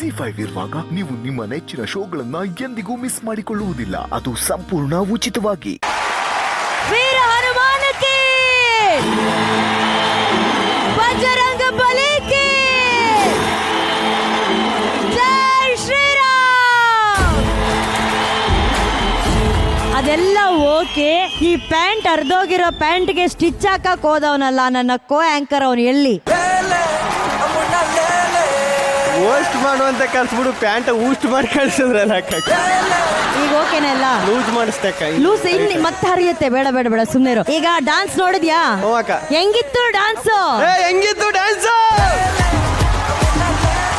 ZEE5 ಇರುವಾಗ ನೀವು ನಿಮ್ಮ ನೆಚ್ಚಿನ ಶೋಗಳನ್ನ ಎಂದಿಗೂ ಮಿಸ್ ಮಾಡಿಕೊಳ್ಳುವುದಿಲ್ಲ. ಅದು ಸಂಪೂರ್ಣ ಉಚಿತವಾಗಿ. ವೀರ ಹನುಮಾನಕ್ಕೆ, ಬಜರಂಗ ಬಲಿಗೆ, ಜೈ ಶ್ರೀರಾಮ್. ಅದೆಲ್ಲ ಓಕೆ. ಈ ಪ್ಯಾಂಟ್ ಅರ್ಧೋಗಿರೋ ಪ್ಯಾಂಟ್ಗೆ ಸ್ಟಿಚ್ ಹಾಕಕ್ ಹೋದವನಲ್ಲ ನನ್ನ ಕೋ ಆಂಕರ್, ಅವನು ಎಲ್ಲಿ? ಓಸ್ಟ್ ಮಾಡುವಂತ ಕಳ್ಸ್ಬಿಡು, ಪ್ಯಾಂಟ್ ಊಸ್ಟ್ ಮಾಡಿ ಕಳ್ಸಿದ್ರಲ್ಲ ಈಗ ಓಕೆನಲ್ಲ? ಲೂಸ್ ಮಾಡಿಸ್ತಕ್ಕ, ಲೂಸ್ ಇಲ್ಲಿ ಮತ್ತೆ ಹರಿಯುತ್ತೆ. ಬೇಡ ಬೇಡ ಬೇಡ, ಸುಮ್ಮನೆ ಇರು. ಈಗ ಡಾನ್ಸ್ ನೋಡಿದ್ಯಾ? ಹೆಂಗಿತ್ತು ಡಾನ್ಸ್? ಹೆಂಗಿತ್ತು ಡ್ಯಾನ್ಸ್?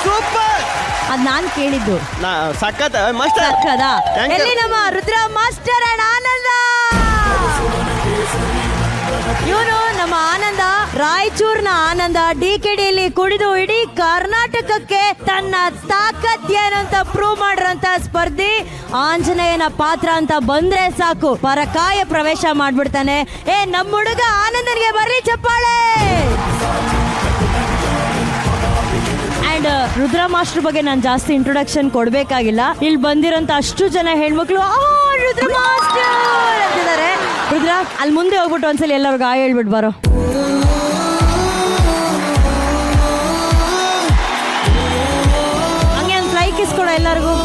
ಸೂಪರ್. ಅದ್ ನಾನ್ ಕೇಳಿದ್ದು. ಸಖತ್ ಮಾಸ್ಟರ್. ಸಖದ. ಎಲ್ಲಿ ನಮ್ಮ ರುದ್ರ ಮಾಸ್ಟರ್ ಅಂಡ್ ಆನಂದ? ಇವನು ನಮ್ಮ ಆನಂದ, ರಾಯಚೂರ್ನ ಆನಂದ. DKDಯಲ್ಲಿ ಕುಡಿದು ಇಡೀ ಕರ್ನಾಟಕಕ್ಕೆ ತನ್ನ ತಾಕತ್ ಏನಂತ ಪ್ರೂವ್ ಮಾಡಿರಂತ ಸ್ಪರ್ಧಿ. ಆಂಜನೇಯನ ಪಾತ್ರ ಅಂತ ಬಂದ್ರೆ ಸಾಕು ಪರಕಾಯ ಪ್ರವೇಶ ಮಾಡ್ಬಿಡ್ತಾನೆ. ನಮ್ಮ ಹುಡುಗ ಆನಂದನಿಗೆ ಬರ್ಲಿ ಚಪ್ಪಾಳೆ. ಅಂಡ್ ರುದ್ರ ಮಾಸ್ಟರ್ ಬಗ್ಗೆ ನಾನು ಜಾಸ್ತಿ ಇಂಟ್ರೊಡಕ್ಷನ್ ಕೊಡ್ಬೇಕಾಗಿಲ್ಲ. ಇಲ್ಲಿ ಬಂದಿರೋಂತ ಅಷ್ಟು ಜನ ಹೆಣ್ಮಕ್ಳು ರುದ್ರ ಮಾಸ್ಟರ್ ಅಂತಿದ್ದಾರೆ. ರುದ್ರ, ಅಲ್ಲಿ ಮುಂದೆ ಹೋಗ್ಬಿಟ್ಟು ಒಂದ್ಸಲ ಎಲ್ಲರಿಗೂ ಆ ಹೇಳ್ಬಿಟ್ಟು ಬರೋ. ಹಂಗೆ ಒಂದು ಫ್ಲೈ ಕಿಸ್ ಕೊಡೋ ಎಲ್ಲರಿಗೂ.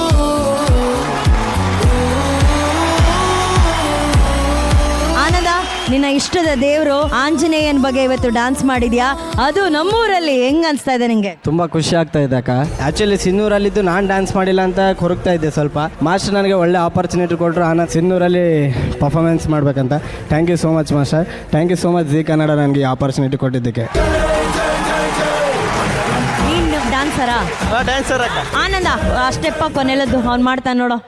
ಆನಂದ, ನಿನ್ನ ಇಷ್ಟದ ದೇವರು ಆಂಜನೇಯನ್ ಬಗ್ಗೆ ಇವತ್ತು ಡಾನ್ಸ್ ಮಾಡಿದ್ಯಾ, ಅದು ನಮ್ಮೂರಲ್ಲಿ ಹೆಂಗ್ ಅನ್ಸ್ತಾ ಇದೆ ನಿಂಗೆ? ತುಂಬಾ ಖುಷಿ ಆಗ್ತಾ ಇದೆ ಅಕ್ಕ. ಆಕ್ಚುಲಿ ಸಿನ್ನೂರಲ್ಲಿದ್ದು ನಾನು ಡ್ಯಾನ್ಸ್ ಮಾಡಿಲ್ಲ ಅಂತ ಕೊರಗ್ತಾ ಇದ್ದೆ ಸ್ವಲ್ಪ. ಮಾಸ್ಟರ್ ನನಗೆ ಒಳ್ಳೆ ಆಪರ್ಚುನಿಟಿ ಕೊಟ್ಟರು, ಆನಂದ್ ಸಿನ್ನೂರಲ್ಲಿ ಪರ್ಫಾರ್ಮೆನ್ಸ್ ಮಾಡ್ಬೇಕಂತ. Thank you so much master. Thank you so much Zee Kannada ನನಗೆ ಈ ಆಪರ್ಚುನಿಟಿ ಕೊಟ್ಟಿದ್ದಕ್ಕೆ. ನೀನು ಡ್ಯಾನ್ಸರಾ? ಡ್ಯಾನ್ಸರ್ ಅಕ್ಕ. ಆನಂದ ಆ ಸ್ಟೆಪ್ ಕೊನೆಲ್ಲದ್ದು ಅವ್ನು ಮಾಡ್ತಾನೆ ನೋಡು.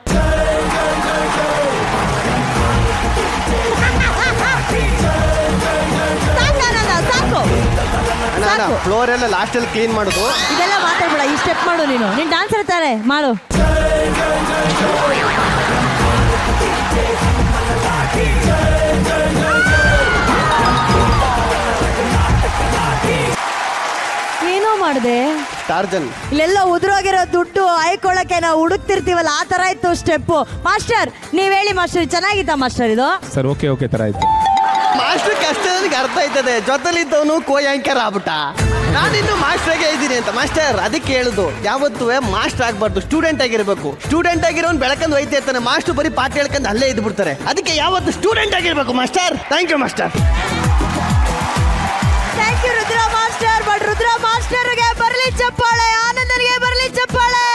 ಫ್ಲೋರ್ ಎಲ್ಲ ಲಾಸ್ಟ್ ಅಲ್ಲಿ ಕ್ಲೀನ್ ಮಾಡುದು. ಇದೆಲ್ಲ ಮಾತಾಡ್ಬೇಡ, ಈ ಸ್ಟೆಪ್ ಮಾಡು. ನೀನು ಡ್ಯಾನ್ಸರ್ ಇರ್ತಾರೆ, ಮಾಡು. ಏನೋ ಮಾಡಿದೆ ಟಾರ್ಜನ್. ಇಲ್ಲೆಲ್ಲ ಉದುರೋಗಿರೋ ದುಡ್ಡು ಆಯ್ಕೊಳ್ಳಕ್ಕೆ ನಾವು ಹುಡುಕ್ತಿರ್ತೀವಲ್ಲ, ಆ ತರ ಇತ್ತು ಸ್ಟೆಪ್. ಮಾಸ್ಟರ್ ನೀವ್ ಹೇಳಿ ಮಾಸ್ಟರ್, ಚೆನ್ನಾಗಿತ್ತ ಮಾಸ್ಟರ್ ಇದು? ಸರ್ ಓಕೆ ತರ ಆಯ್ತು. ಮಾಸ್ಟರ್ ಕಷ್ಟ ನನಗೆ ಅರ್ಥ ಆಯ್ತದೆ. ಜೊತೆಲಿದ್ದವನು ಕೋಯಾಂಕರ್ ಆಗ್ಬಿಟ್ಟ. ನಾನಿನ್ನು ಮಾಸ್ಟರ್ಗೆ ಇದ್ದೀನಿ ಅಂತ. ಮಾಸ್ಟರ್ ಅದಕ್ಕೆ ಹೇಳುದು, ಯಾವತ್ತೂ ಮಾಸ್ಟರ್ ಆಗ್ಬಾರ್ದು, ಸ್ಟೂಡೆಂಟ್ ಆಗಿರ್ಬೇಕು. ಸ್ಟೂಡೆಂಟ್ ಆಗಿರೋನ್ ಬೆಳಕಂದು ಒಯ್ತಾ ಇರ್ತಾನೆ, ಮಾಸ್ಟರ್ ಬರೀ ಪಾಠ ಹೇಳ್ಕೊಂಡು ಅಲ್ಲೇ ಇದ್ದು ಬಿಡ್ತಾರೆ. ಅದಕ್ಕೆ ಯಾವತ್ತು ಸ್ಟೂಡೆಂಟ್ ಆಗಿರ್ಬೇಕು master. Thank you master. Thank you Rudra master. But Rudra ಮಾಸ್ಟರ್ಗೆ ಬರ್ಲಿ ಚಪ್ಪಾಳೆ, ಆನಂದನಿಗೆ ಬರ್ಲಿ ಚಪ್ಪಾಳೆ.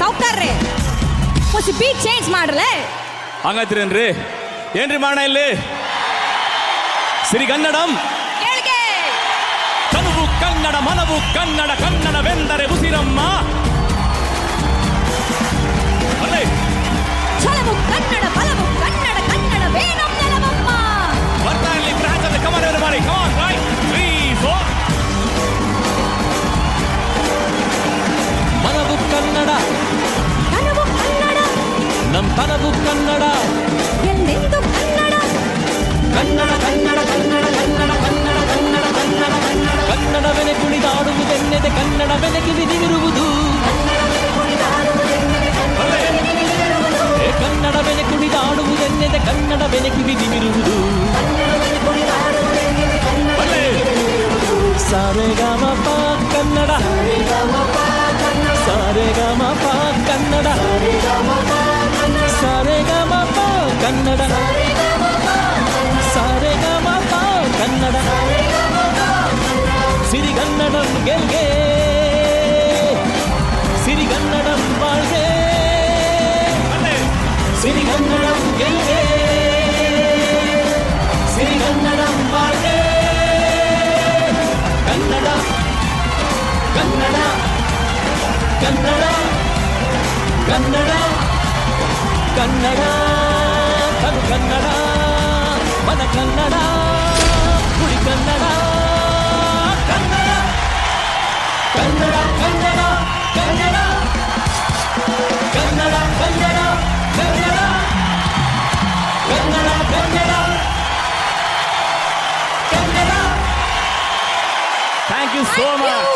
ಸಾವ್ಕಾರ್ರಿ ಹೊಸ ಬೀಟ್ ಚೇಂಜ್ ಮಾಡ್ರಲೇ. ಹಂಗಾಯ್ತ್ರೇನ್ರಿ? ಏನ್ರಿ ಮಾಡೋಣ ಇಲ್ಲಿ? ಸಿರಿಗನ್ನಡಂ ತನುವು ಕನ್ನಡ, ಮನವು ಕನ್ನಡ, ಕನ್ನಡವೆಂದರೆ ಉಸಿರಮ್ಮ. ಛಲವು ಕನ್ನಡ, ಬಲವು ಕನ್ನಡ, ಕನ್ನಡವೇ ನಮ್ಮ ನೆಲವಮ್ಮ. ಬರ್ತಾ ಇಲ್ಲಿ ಗ್ರಹದಲ್ಲಿ ಕಮಲ ಮಾಡಿ. ಕಮಾನ್ ರೈಟ್ 3 4. ಮನವು ಕನ್ನಡ, ತನವು ಕನ್ನಡ, ನಮ್ ತನವು ಕನ್ನಡ, ಎಲ್ಲೆಂದು ಕನ್ನಡ. ಕನ್ನಡ ಕನ್ನಡ ಕನ್ನಡ ಕನ್ನಡ ಕನ್ನಡ ಕನ್ನಡ ಕನ್ನಡ ಕನ್ನಡ ಕನ್ನಡವೆನೆ ಕುಣಿದಾಡುವುದೆನ್ನೆದೆ, ಕನ್ನಡವೆನೆ ಕಿವಿದಿರುವುದು. ಕನ್ನಡವೆನೆ ಕುಣಿದಾಡುವುದೆನ್ನೆದೆ, ಕನ್ನಡವೆನೆ ಕಿವಿದಿರುವುದು. ಸಾರೆಗಮಪ ಕನ್ನಡ, ಸಾರೆಗಮಪ ಕನ್ನಡ, ಸಾರೆಗಮಪ ಕನ್ನಡ, ಸಾರೆಗಮಪ ಕನ್ನಡ. ಸಿರಿಗನ್ನಡಂ ಗೆಲ್ಗೆ, ಸಿರಿಗನ್ನಡಂ ಬಾಳ್ಗೆ, ಸಿರಿಗನ್ನಡಂ ಗೆಲ್ಗೆ, ಸಿರಿಗನ್ನಡಂ ಬಾಳ್ಗೆ. ಕನ್ನಡ ಕನ್ನಡ ಕನ್ನಡ ಕನ್ನಡ ಕನ್ನಡ ತನು ಕನ್ನಡ, ಮನ ಕನ್ನಡ, ಕುಡಿ Kannada, Kannada Kannada Kannada Kannada Kannada Kannada Kannada Kannada Kannada Kannada. Thank you so much.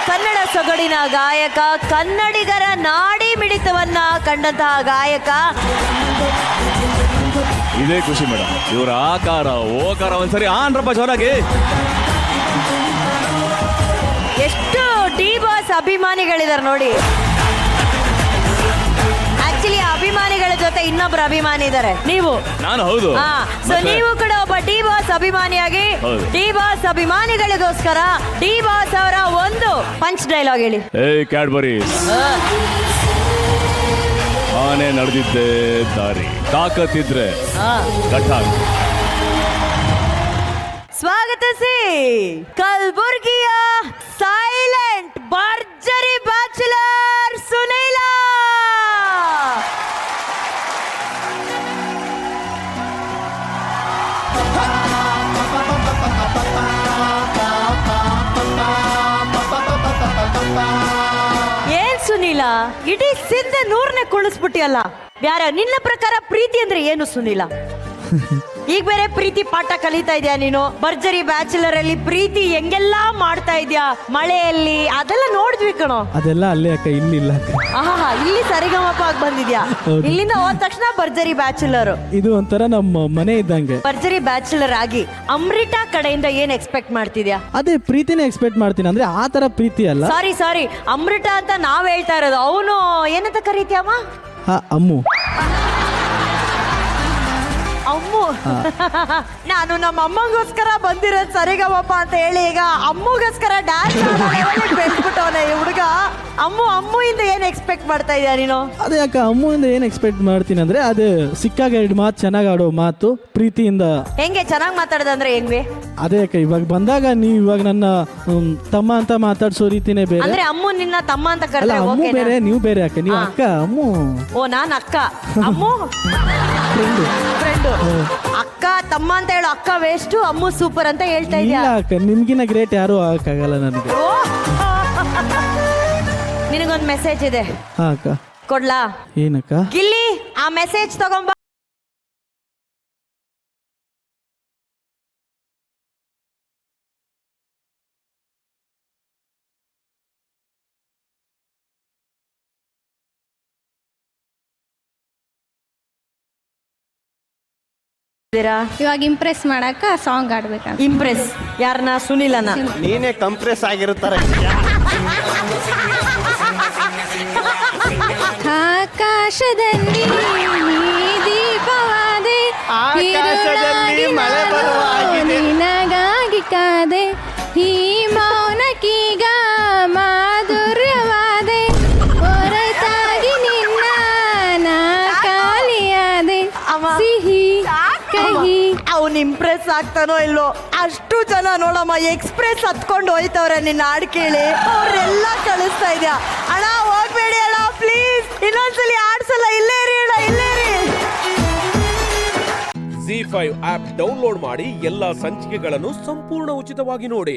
Kannada ಸೊಗಡಿನ ಗಾಯಕ, ಕನ್ನಡಿಗರ ನಾಡಿ ಮಿಡಿತವನ್ನ ಕಂಡಂತಹ ಗಾಯಕ. ಇದೇ ಖುಷಿ ಮೇಡಮ್, ಇವರ ಆಕಾರ ಓಕಾರ ಒಂದ್ಸರಿ ಆನ್ರಪ್ಪ ಜೋರಾಗಿ. ಎಷ್ಟು ಡಿ ಬಾಸ್ ಅಭಿಮಾನಿಗಳಿದಾರೆ ನೋಡಿ. ಆಕ್ಚುಲಿ ಅಭಿಮಾನಿಗಳ ಜೊತೆ ಇನ್ನೊಬ್ರು ಅಭಿಮಾನಿ ಇದ್ದಾರೆ, ನೀವು. ನಾನು ಹೌದು. ಸೊ ನೀವು ಕೂಡ ಒಬ್ಬ ಡಿ ಬಾಸ್ ಅಭಿಮಾನಿಯಾಗಿ ಹೌದು. ಡಿ ಬಾಸ್ ಅಭಿಮಾನಿಗಳಿಗೋಸ್ಕರ ಡಿ ಬಾಸ್ ಅವರ ಒಂದು ಪಂಚ್ ಡೈಲಾಗ್ ಹೇಳಿ. ಏಯ್ ಕ್ಯಾಡ್ಬರೀಸ್, ಆನೆ ನಡೆದಿದ್ದೆ ದಾರಿ, ತಾಕತ್ತಿದ್ರೆ ಕಟ್ಟಾಗ. ಸ್ವಾಗತಿಸಿ ಕಲಬುರ್ಗಿಯ ಸೈಲೆಂಟ್ ಭರ್ಜರಿ ಬ್ಯಾಚುಲರ್ ಸುನೀಲ. ಏನ್ ಸುನೀಲ, ಇಡೀ ಸಿಂಧ ನೂರನೇ ಕುಳಿಸ್ಬಿಟ್ಟಿಯಲ್ಲ. ಯಾರ ನಿನ್ನ ಪ್ರಕಾರ ಪ್ರೀತಿ ಅಂದ್ರೆ ಏನು ಸುನೀಲ? ಈಗ ಬೇರೆ ಪ್ರೀತಿ ಪಾಠ ಕಲಿತಾ ಇದೆಯಾ ನೀನು? ಭರ್ಜರಿ ಬ್ಯಾಚುಲರ್ ಅಲ್ಲಿ ಪ್ರೀತಿ ಹೆಂಗೆಲ್ಲಾ ಮಾಡ್ತಾ ಇದ್ಯಾ, ಮಳೆಯಲ್ಲಿ ಅದೆಲ್ಲ ನೋಡಿದ್ವಿ ಕಣೋ. ಅದೆಲ್ಲ ಅಲ್ಲೇ ಅಕ್ಕ, ಇಲ್ಲಿ ಇಲ್ಲ ಅಕ್ಕ. ಆಹಾ, ಇಲ್ಲಿ ಸರಿಗಮಪ ಆಗಿ ಬಂದಿದ್ಯಾ. ಹೌದು. ಇಲ್ಲಿಂದ ಹೋದ ತಕ್ಷಣ ಭರ್ಜರಿ ಬ್ಯಾಚುಲರ್. ಇದು ಒಂಥರ ನಮ್ಮ ಮನೆ ಇದ್ದಂಗೆ. ಭರ್ಜರಿ ಬ್ಯಾಚುಲರ್ ಆಗಿ ಅಮೃತ ಕಡೆಯಿಂದ ಏನ್ ಎಕ್ಸ್ಪೆಕ್ಟ್ ಮಾಡ್ತಿದ್ಯಾ? ಅದೇ ಪ್ರೀತಿನೇ ಎಕ್ಸ್ಪೆಕ್ಟ್ ಮಾಡ್ತೀನಿ, ಅಂದ್ರೆ ಆ ತರ ಪ್ರೀತಿ ಅಲ್ಲ. ಸಾರಿ ಅಮೃತ ಅಂತ ನಾವ್ ಹೇಳ್ತಾ ಇರೋದು. ಅವನು ಏನಂತ ಕರೀತೀಯಮ್ಮ? ಹಾ, ಅಮ್ಮು. ಅಮ್ಮು. ನಾನು ನಮ್ಮ ಅಮ್ಮಗೋಸ್ಕರ ಬಂದಿರೋದು ಸರಿಗಮಪ ಅಂತ ಹೇಳಿ ಈಗ ಅಮ್ಮಗೋಸ್ಕರ ಡ್ಯಾನ್ಸ್ ಬೆಳೆದ್ಬಿಟ್ಟವನೆ ಈ ಹುಡುಗ. ಅಮ್ಮು ಇಂದ ಏನ್ ಎಕ್ಸ್ಪೆಕ್ಟ್ ಮಾಡ್ತಾ ಇದೀಯ ನೀನು? ಅದೇ ಅಕ್ಕ, ಅಮ್ಮುಯಿಂದ ಏನ್ ಎಕ್ಸ್ಪೆಕ್ಟ್ ಮಾಡ್ತೀನಿ ಅಂದ್ರೆ ಅದು ಸಿಕ್ಕಾಗ 2 ಮಾತು ಚೆನ್ನಾಗಿ ಆಡೋ ಮಾತು, ಪ್ರೀತಿಯಿಂದ. ಹೆಂಗೆ ಚೆನ್ನಾಗಿ ಮಾತಾಡೋದಂದ್ರೆ ಹೆಂಗೆ? ಅದೇ ಅಕ್ಕ, ಇವಾಗ ಬಂದಾಗ ನೀವು ಇವಾಗ ನನ್ನ ತಮ್ಮ ಅಂತ ಮಾತಾಡ್ಸೋ ರೀತಿನೇ ಬೇರೆ. ಅಂದ್ರೆ ಅಮ್ಮು ನಿನ್ನ ತಮ್ಮ ಅಂತ ಅಲ್ಲ, ಕರೆದ್ರೆ ಅಮ್ಮು ಓಕೆನಾ? ಬೇರೆ, ನೀವು ಬೇರೆ ಅಕ್ಕ. ನೀವು ಅಕ್ಕ, ಅಮ್ಮು ಓ, ನಾನ್ ಅಕ್ಕ, ಅಮ್ಮು ಫ್ರೆಂಡು. ಅಕ್ಕ ತಮ್ಮ ಅಂತ ಹೇಳು. ಅಕ್ಕ ವೇಸ್ಟ್, ಅಮ್ಮು ಸೂಪರ್ ಅಂತ ಹೇಳ್ತಾ ಇಲ್ಲ ಇದ್ಯಾ? ಅಕ್ಕ, ನಿಮ್ಗಿನ ಗ್ರೇಟ್ ಯಾರು ಆಗಕ್ಕಾಗಲ್ಲ ನನಗೆ. ಓ, ನಿನಗೊಂದು ಮೆಸೇಜ್ ಇದೆ, ಹಾ ಅಕ್ಕ. ಕೊಡ್ಲಾ? ಏನಕ್ಕ? ಗಿಲ್ಲಿ, ಆ ಮೆಸೇಜ್ ತಗೊಂಬ. ಇವಾಗ ಇಂಪ್ರೆಸ್ ಮಾಡಕ ಸಾಂಗ್ ಆಡ್ಬೇಕಂತ. ಇಂಪ್ರೆಸ್ ಯಾರನ್ನ? ಸುನಿಲನ? ನೀನೇ ಕಂಪ್ರೆಸ್ ಆಗಿರುತ್ತಾರೆ. ಆಕಾಶದಲ್ಲಿ ನೀ ದೀಪವಾದೆ, ಆಕಾಶದಲ್ಲಿ ಮಳೆ ಬರುವ ಹಾಗಿದೆ. ನಿನಗಾಗಿ ಕಾದೆ, ಈ ಮೌನಕ್ಕೀಗ ಮಾಧುರ್ಯವಾದೆ, ಹೊರತಾಗಿ ನಿನ್ನ ನಾ ಖಾಲಿಯಾದೆ, ಸಿಹಿ ಕಹಿ. ಅವ್ನು ಇಂಪ್ರೆಸ್ ಆಗ್ತಾನೋ ಇಲ್ಲೋ, ಅಷ್ಟು ಜನ ನೋಡಮ್ಮ ಎಕ್ಸ್ಪ್ರೆಸ್ ಹತ್ಕೊಂಡು ಹೋಯ್ತವ್ರೆ ನಿನ್ನ ಹಾಡು ಕೇಳಿ. ಅವ್ರೆಲ್ಲ ಕಳಿಸ್ತಾ ಇದ್ಯಾ. ಅಣ್ಣ ಹೋಗ್ಬೇಡಿ ಅಣ್ಣ ಪ್ಲೀಸ್, ಇನ್ನೊಂದ್ಸಲಿ ಆಡ್ಸಲ್ಲ, ಇಲ್ಲೇ ಇರಿ ಅಣ್ಣ, ಇಲ್ಲೇ ಇರಿ. ZEE5 ಆಪ್ ಡೌನ್ಲೋಡ್ ಮಾಡಿ ಎಲ್ಲಾ ಸಂಚಿಕೆಗಳನ್ನು ಸಂಪೂರ್ಣ ಉಚಿತವಾಗಿ ನೋಡಿ.